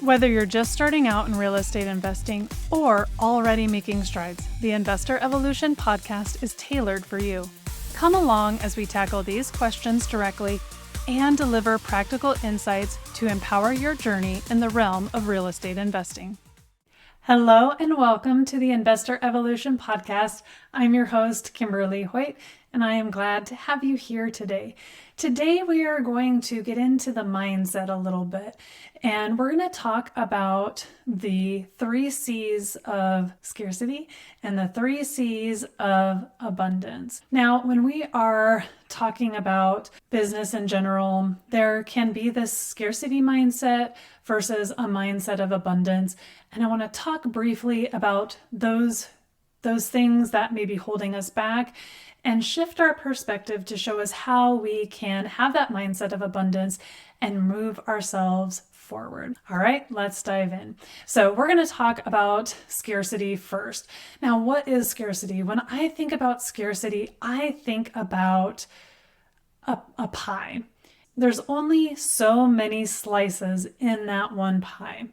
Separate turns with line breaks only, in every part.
Whether you're just starting out in real estate investing or already making strides, the Investor Evolution podcast is tailored for you. Come along as we tackle these questions directly and deliver practical insights to empower your journey in the realm of real estate investing. Hello and welcome to the Investor Evolution podcast. I'm your host, Kimberly Hoyt, and I am glad to have you here today. Today we are going to get into the mindset a little bit, and we're going to talk about the 3 Cs of scarcity and the 3 Cs of abundance. Now, when we are talking about business in general, there can be this scarcity mindset versus a mindset of abundance. And I want to talk briefly about those things that may be holding us back and shift our perspective to show us how we can have that mindset of abundance and move ourselves forward. All right, let's dive in. So we're going to talk about scarcity first. Now, what is scarcity? When I think about scarcity, I think about a pie. There's only so many slices in that one pie.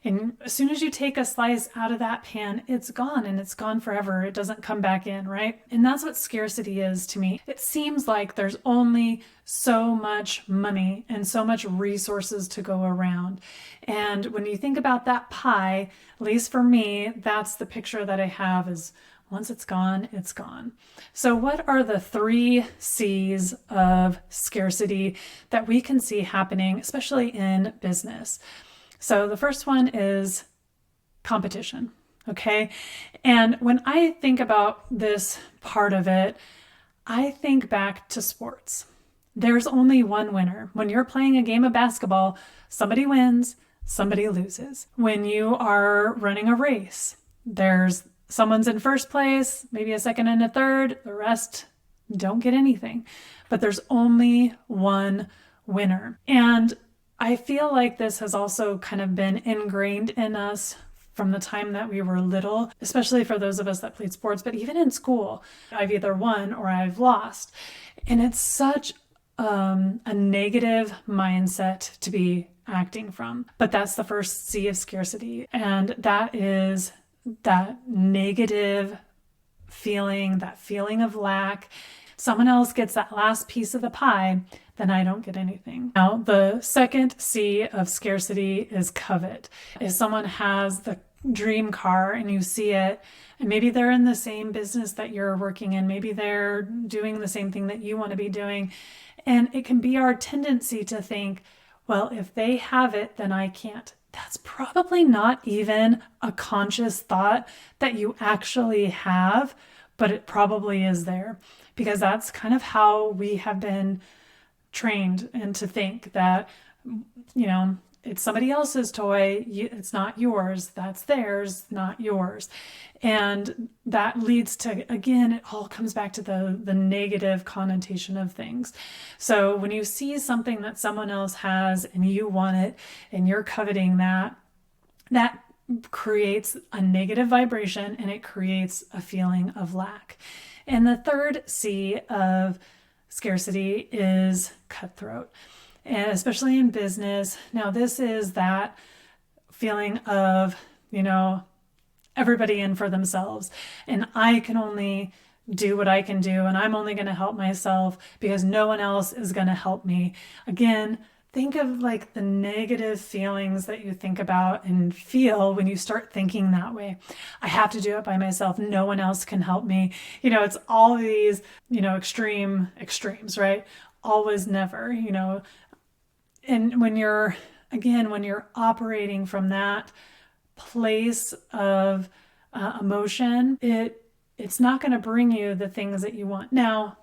And as soon as you take a slice out of that pan, it's gone, and it's gone forever. It doesn't come back in, right? And that's what scarcity is to me. It seems like there's only so much money and so much resources to go around. And when you think about that pie, at least for me, that's the picture that I have is once it's gone, it's gone. So what are the 3 C's of scarcity that we can see happening, especially in business? So the first one is competition, okay? And when I think about this part of it, I think back to sports. There's only one winner. When you're playing a game of basketball, somebody wins, somebody loses. When you are running a race, someone's in first place, maybe a second and a third, the rest don't get anything. But there's only one winner. And I feel like this has also kind of been ingrained in us from the time that we were little, especially for those of us that played sports, but even in school, I've either won or I've lost. And it's such a negative mindset to be acting from. But that's the first C of scarcity. And that is that negative feeling, that feeling of lack. Someone else gets that last piece of the pie, then I don't get anything. Now, the second C of scarcity is covet. If someone has the dream car and you see it, and maybe they're in the same business that you're working in, maybe they're doing the same thing that you want to be doing, and it can be our tendency to think, well, if they have it, then I can't. That's probably not even a conscious thought that you actually have, but it probably is there, because that's kind of how we have been trained and to think that, it's somebody else's toy. It's not yours. That's theirs, not yours. And that leads to, again, it all comes back to the negative connotation of things. So when you see something that someone else has and you want it and you're coveting that creates a negative vibration and it creates a feeling of lack. And the third C of scarcity is cutthroat, and especially in business. Now, this is that feeling of, everybody in for themselves, and I can only do what I can do, and I'm only going to help myself because no one else is going to help me. Again, think of like the negative feelings that you think about and feel when you start thinking that way. I have to do it by myself. No one else can help me. It's all these, extremes, right? Always, never, And when you're operating from that place of emotion, it's not going to bring you the things that you want. Now,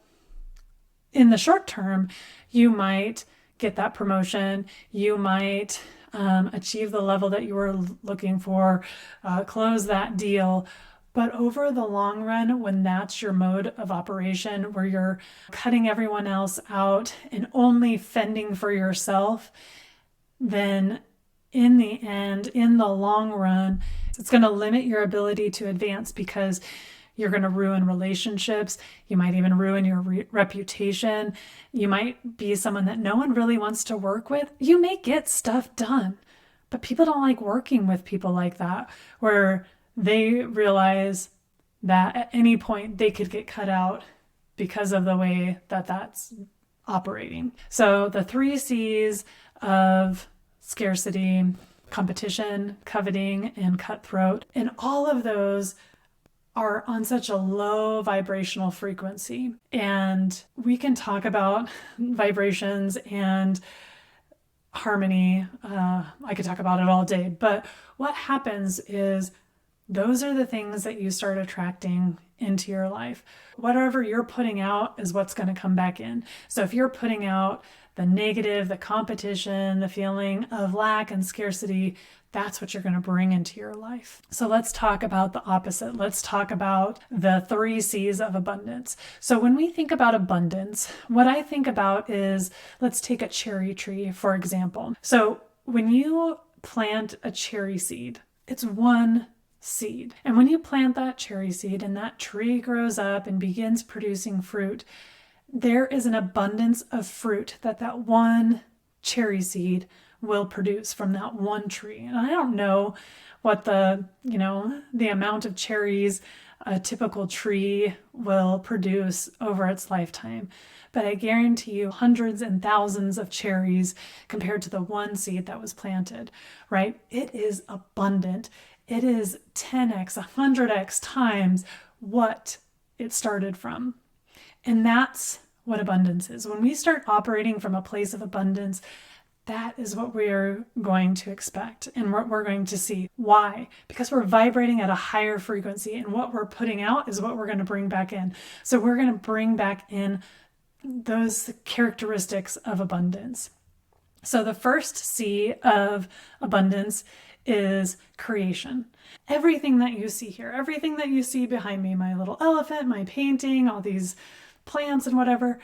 in the short term, you might get that promotion, you might achieve the level that you were looking for, close that deal. But over the long run, when that's your mode of operation, where you're cutting everyone else out and only fending for yourself, then in the end, in the long run, it's going to limit your ability to advance because you're going to ruin relationships. You might even ruin your reputation. You might be someone that no one really wants to work with. You may get stuff done, But people don't like working with people like that, where they realize that at any point they could get cut out because of the way that that's operating. So the 3 Cs of scarcity, competition, coveting, and cutthroat, and all of those are on such a low vibrational frequency. And we can talk about vibrations and harmony. I could talk about it all day, but what happens is those are the things that you start attracting into your life. Whatever you're putting out is what's going to come back in. So if you're putting out the negative, the competition, the feeling of lack and scarcity, that's what you're going to bring into your life. So let's talk about the opposite. Let's talk about the 3 Cs of abundance. So when we think about abundance, what I think about is, let's take a cherry tree, for example. So when you plant a cherry seed, it's one seed. And when you plant that cherry seed and that tree grows up and begins producing fruit, there is an abundance of fruit that one cherry seed will produce from that one tree. And I don't know what the amount of cherries a typical tree will produce over its lifetime, but I guarantee you hundreds and thousands of cherries compared to the one seed that was planted, right? It is abundant. It is 10x, 100x times what it started from. And that's what abundance is. When we start operating from a place of abundance, that is what we're going to expect and what we're going to see. Why? Because we're vibrating at a higher frequency, and what we're putting out is what we're going to bring back in. So we're going to bring back in those characteristics of abundance. So the first C of abundance is creation. Everything that you see here, everything that you see behind me, my little elephant, my painting, all these plants and whatever,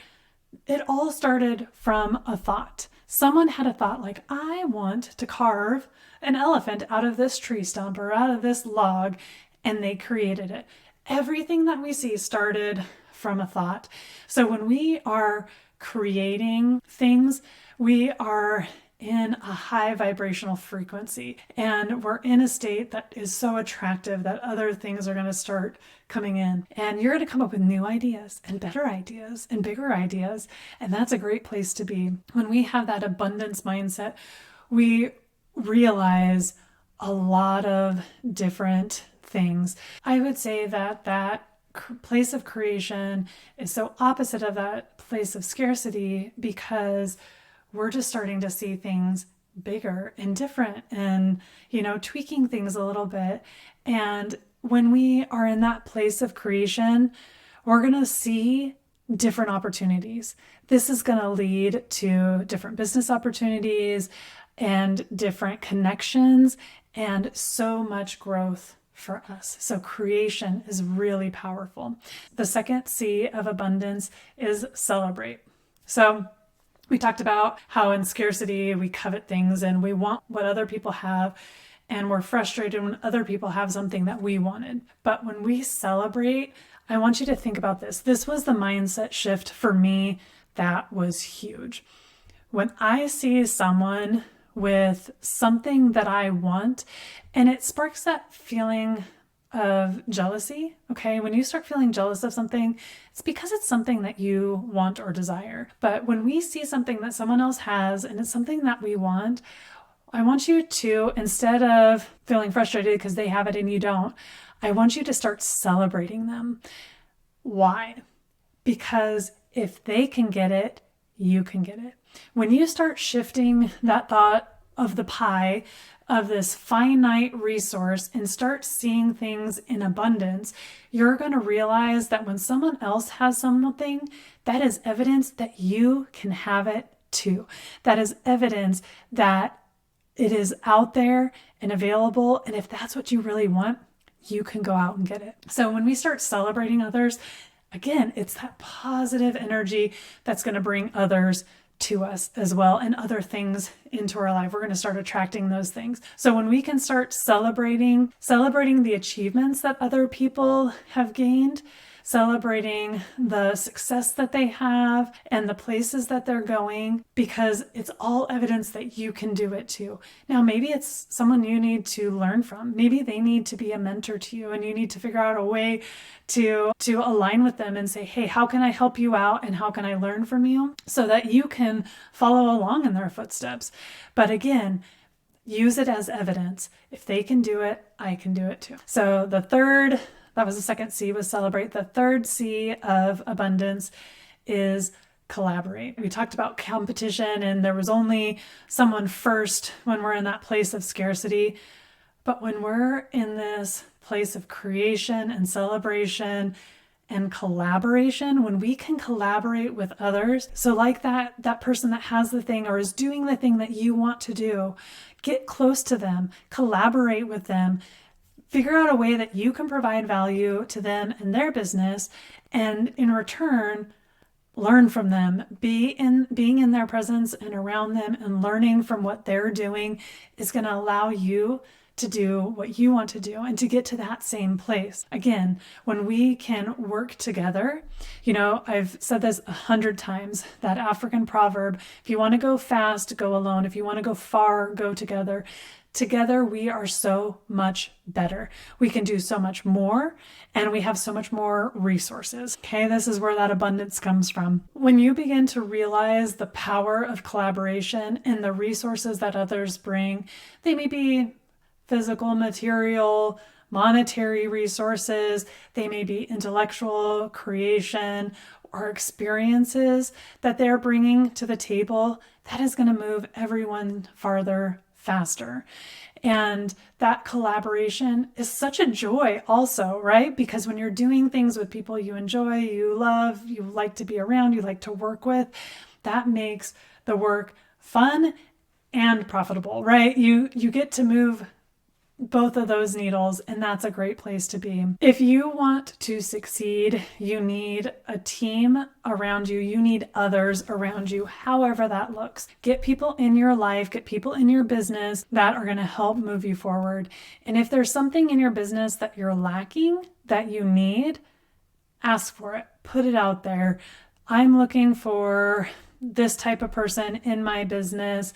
it all started from a thought. Someone had a thought like, I want to carve an elephant out of this tree stump or out of this log, and they created it. Everything that we see started from a thought. So when we are creating things, we are in a high vibrational frequency, and we're in a state that is so attractive that other things are going to start coming in, and you're going to come up with new ideas and better ideas and bigger ideas. And that's a great place to be. When we have that abundance mindset, we realize a lot of different things. I would say that place of creation is so opposite of that place of scarcity, because we're just starting to see things bigger and different and, tweaking things a little bit. And when we are in that place of creation, we're going to see different opportunities. This is going to lead to different business opportunities and different connections and so much growth for us. So creation is really powerful. The second C of abundance is celebrate. So we talked about how in scarcity we covet things and we want what other people have, and we're frustrated when other people have something that we wanted. But when we celebrate, I want you to think about this. This was the mindset shift for me that was huge. When I see someone with something that I want, and it sparks that feeling of jealousy. Okay. When you start feeling jealous of something, it's because it's something that you want or desire. But when we see something that someone else has and it's something that we want, I want you to, instead of feeling frustrated because they have it and you don't, I want you to start celebrating them. Why? Because if they can get it, you can get it. When you start shifting that thought of the pie, of this finite resource, and start seeing things in abundance, you're going to realize that when someone else has something, that is evidence that you can have it too. That is evidence that it is out there and available. And if that's what you really want, you can go out and get it. So when we start celebrating others, again, it's that positive energy that's going to bring others to us as well, and other things into our life. We're going to start attracting those things. So when we can start celebrating the achievements that other people have gained, celebrating the success that they have and the places that they're going, because it's all evidence that you can do it too. Now, maybe it's someone you need to learn from. Maybe they need to be a mentor to you, and you need to figure out a way to align with them and say, hey, how can I help you out and how can I learn from you so that you can follow along in their footsteps. But again, use it as evidence. If they can do it, I can do it too. So that was the second C, was celebrate. The third C of abundance is collaborate. We talked about competition, and there was only someone first when we're in that place of scarcity. But when we're in this place of creation and celebration and collaboration, when we can collaborate with others, so like that person that has the thing or is doing the thing that you want to do, get close to them, collaborate with them, figure out a way that you can provide value to them and their business, and in return, learn from them. Being in their presence and around them and learning from what they're doing is going to allow you to do what you want to do and to get to that same place. Again, when we can work together, I've said this 100 times, that African proverb, if you want to go fast, go alone. If you want to go far, go together. Together, we are so much better. We can do so much more, and we have so much more resources. Okay, this is where that abundance comes from. When you begin to realize the power of collaboration and the resources that others bring, they may be physical, material, monetary resources, they may be intellectual, creation, or experiences that they're bringing to the table, that is going to move everyone farther, faster. And that collaboration is such a joy also, right? Because when you're doing things with people you enjoy, you love, you like to be around, you like to work with, that makes the work fun and profitable, right? You get to move both of those needles, and that's a great place to be. If you want to succeed, you need a team around you. You need others around you, however that looks. Get people in your life, get people in your business that are going to help move you forward. And if there's something in your business that you're lacking, that you need, ask for it. Put it out there. I'm looking for this type of person in my business.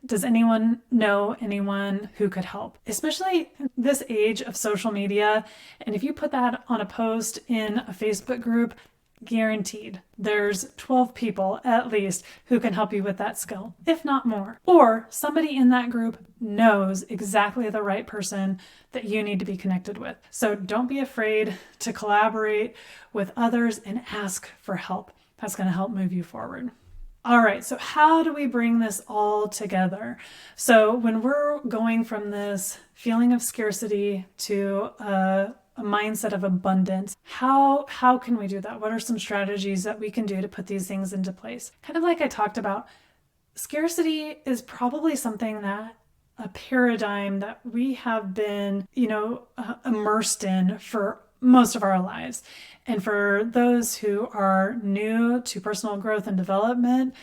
Does anyone know anyone who could help? Especially this age of social media. And if you put that on a post in a Facebook group, guaranteed there's 12 people at least who can help you with that skill, if not more. Or somebody in that group knows exactly the right person that you need to be connected with. So don't be afraid to collaborate with others and ask for help. That's going to help move you forward. All right, so how do we bring this all together? So when we're going from this feeling of scarcity to a mindset of abundance, how can we do that? What are some strategies that we can do to put these things into place? Kind of like I talked about, scarcity is probably something that a paradigm that we have been, immersed in for most of our lives. And for those who are new to personal growth and development,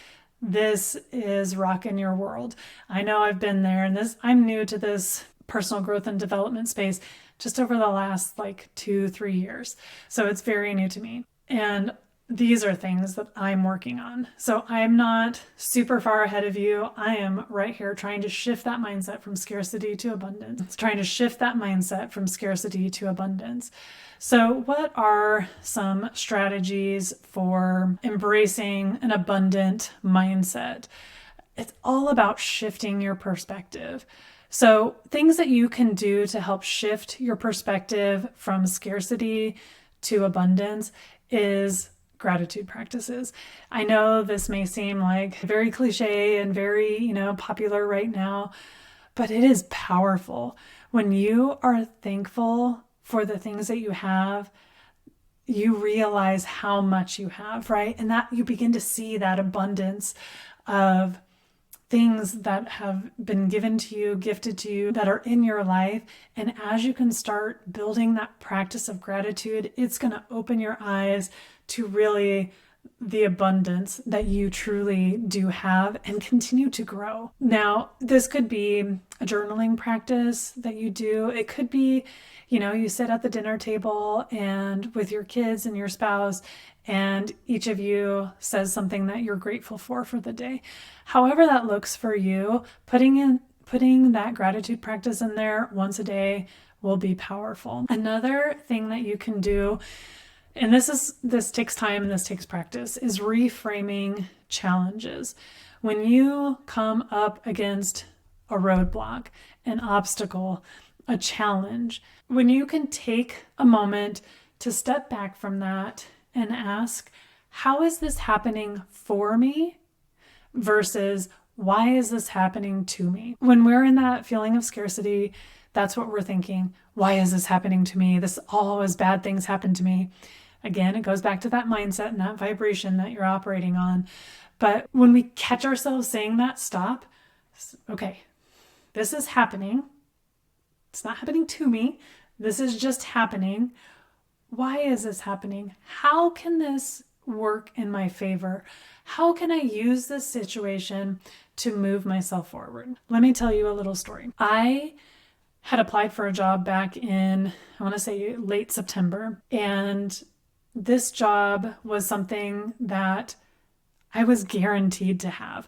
this is rocking your world. I know I've been there, and I'm new to this personal growth and development space just over the last 2-3 years. So it's very new to me. And these are things that I'm working on. So I'm not super far ahead of you. I am right here trying to shift that mindset from scarcity to abundance. It's trying to shift that mindset from scarcity to abundance. So what are some strategies for embracing an abundant mindset? It's all about shifting your perspective. So things that you can do to help shift your perspective from scarcity to abundance is gratitude practices. I know this may seem like very cliche and very, popular right now, but it is powerful. When you are thankful for the things that you have, you realize how much you have, right? And that you begin to see that abundance of things that have been given to you, gifted to you, that are in your life. And as you can start building that practice of gratitude, it's going to open your eyes to really the abundance that you truly do have and continue to grow. Now, this could be a journaling practice that you do. It could be, you sit at the dinner table and with your kids and your spouse, and each of you says something that you're grateful for the day. However that looks for you, putting that gratitude practice in there once a day will be powerful. Another thing that you can do, and this takes time and this takes practice, is reframing challenges. When you come up against a roadblock, an obstacle, a challenge, when you can take a moment to step back from that and ask, how is this happening for me versus why is this happening to me? When we're in that feeling of scarcity, that's what we're thinking. Why is this happening to me? This always bad things happen to me. Again, it goes back to that mindset and that vibration that you're operating on. But when we catch ourselves saying that, stop. Okay, this is happening. It's not happening to me. This is just happening. Why is this happening? How can this work in my favor? How can I use this situation to move myself forward? Let me tell you a little story. I had applied for a job back in, I want to say late September, and this job was something that I was guaranteed to have.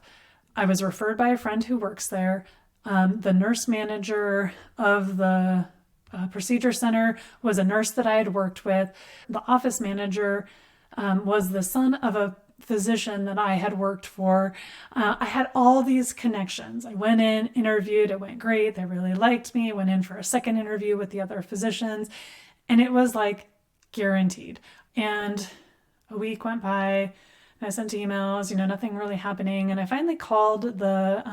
I was referred by a friend who works there. The nurse manager of the procedure center was a nurse that I had worked with. The office manager was the son of a physician that I had worked for. I had all these connections. I went in, interviewed, it went great. They really liked me. Went in for a second interview with the other physicians, and it was like guaranteed. And a week went by. I sent emails, nothing really happening. And I finally called the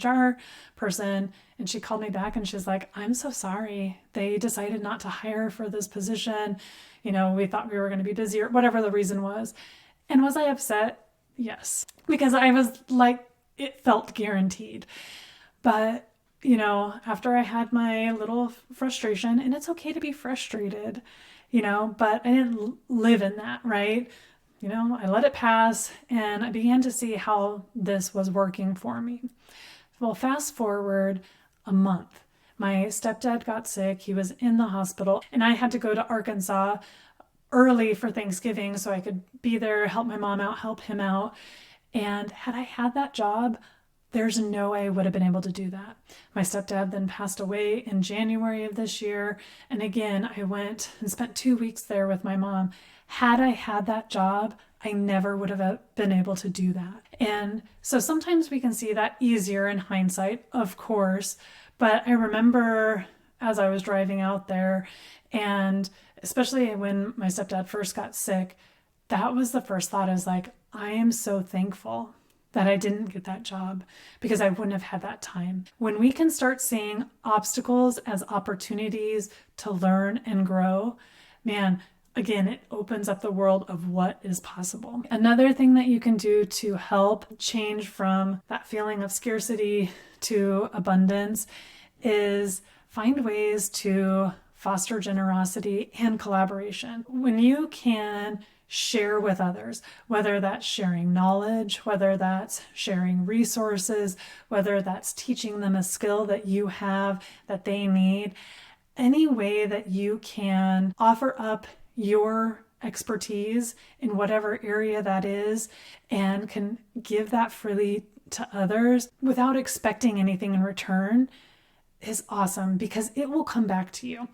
HR person, and she called me back and she's like, I'm so sorry. They decided not to hire for this position. We thought we were going to be busy or whatever the reason was. And was I upset? Yes. Because I was like, it felt guaranteed. But, after I had my little frustration, and it's okay to be frustrated, but I didn't live in that, right? I let it pass and I began to see how this was working for me. Well, fast forward a month. My stepdad got sick. He was in the hospital and I had to go to Arkansas early for Thanksgiving so I could be there, help my mom out, help him out. And had I had that job, there's no way I would have been able to do that. My stepdad then passed away in January of this year. And again, I went and spent 2 weeks there with my mom. Had I had that job, I never would have been able to do that. And so sometimes we can see that easier in hindsight, of course. But I remember as I was driving out there, and especially when my stepdad first got sick, that was the first thought. I was like, I am so thankful that I didn't get that job because I wouldn't have had that time. When we can start seeing obstacles as opportunities to learn and grow, man, again, it opens up the world of what is possible. Another thing that you can do to help change from that feeling of scarcity to abundance is find ways to foster generosity and collaboration. When you can share with others, whether that's sharing knowledge, whether that's sharing resources, whether that's teaching them a skill that you have that they need, any way that you can offer up your expertise in whatever area that is and can give that freely to others without expecting anything in return is awesome because it will come back to you.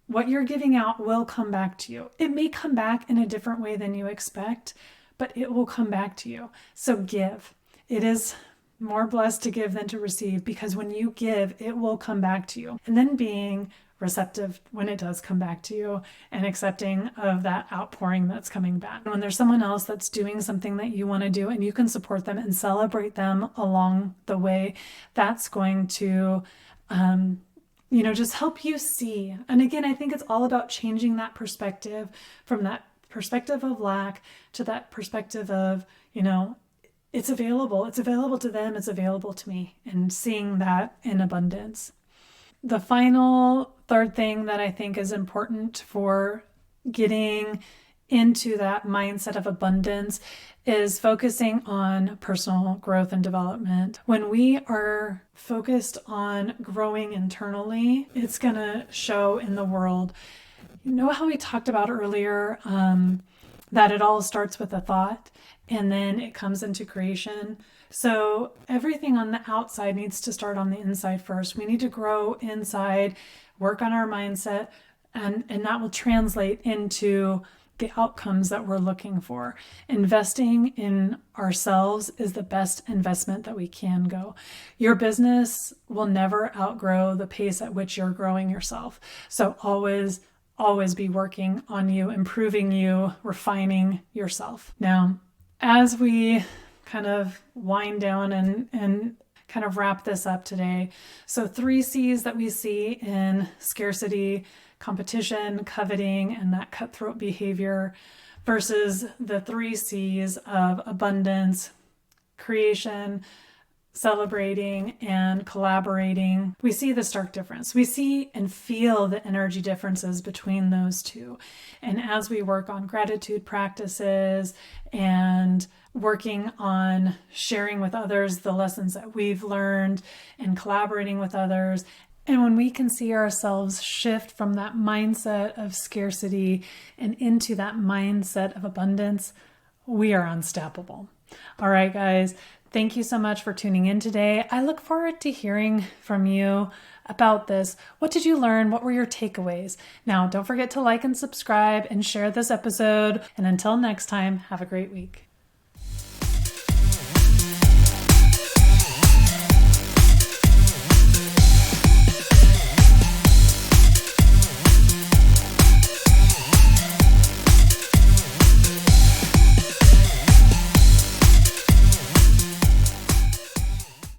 What you're giving out will come back to you. It may come back in a different way than you expect, but it will come back to you. So give. It is more blessed to give than to receive because when you give, it will come back to you. And then being receptive when it does come back to you and accepting of that outpouring that's coming back. When there's someone else that's doing something that you want to do and you can support them and celebrate them along the way, that's going to just help you see. And again, I think it's all about changing that perspective from that perspective of lack to that perspective of, it's available. It's available to them. It's available to me, and seeing that in abundance. The final third thing that I think is important for getting into that mindset of abundance is focusing on personal growth and development. When we are focused on growing internally, it's going to show in the world. You know how we talked about earlier that it all starts with a thought and then it comes into creation? So everything on the outside needs to start on the inside first. We need to grow inside, work on our mindset, and that will translate into the outcomes that we're looking for. Investing in ourselves is the best investment that we can go. Your business will never outgrow the pace at which you're growing yourself. So always be working on you, improving you, refining yourself. Now, as we kind of wind down and kind of wrap this up today. So 3 Cs that we see in scarcity, competition, coveting, and that cutthroat behavior versus the 3 Cs of abundance, creation, celebrating, and collaborating. We see the stark difference. We see and feel the energy differences between those two. And as we work on gratitude practices and working on sharing with others the lessons that we've learned and collaborating with others, and when we can see ourselves shift from that mindset of scarcity and into that mindset of abundance, we are unstoppable. All right, guys, thank you so much for tuning in today. I look forward to hearing from you about this. What did you learn? What were your takeaways? Now, don't forget to like and subscribe and share this episode. And until next time, have a great week.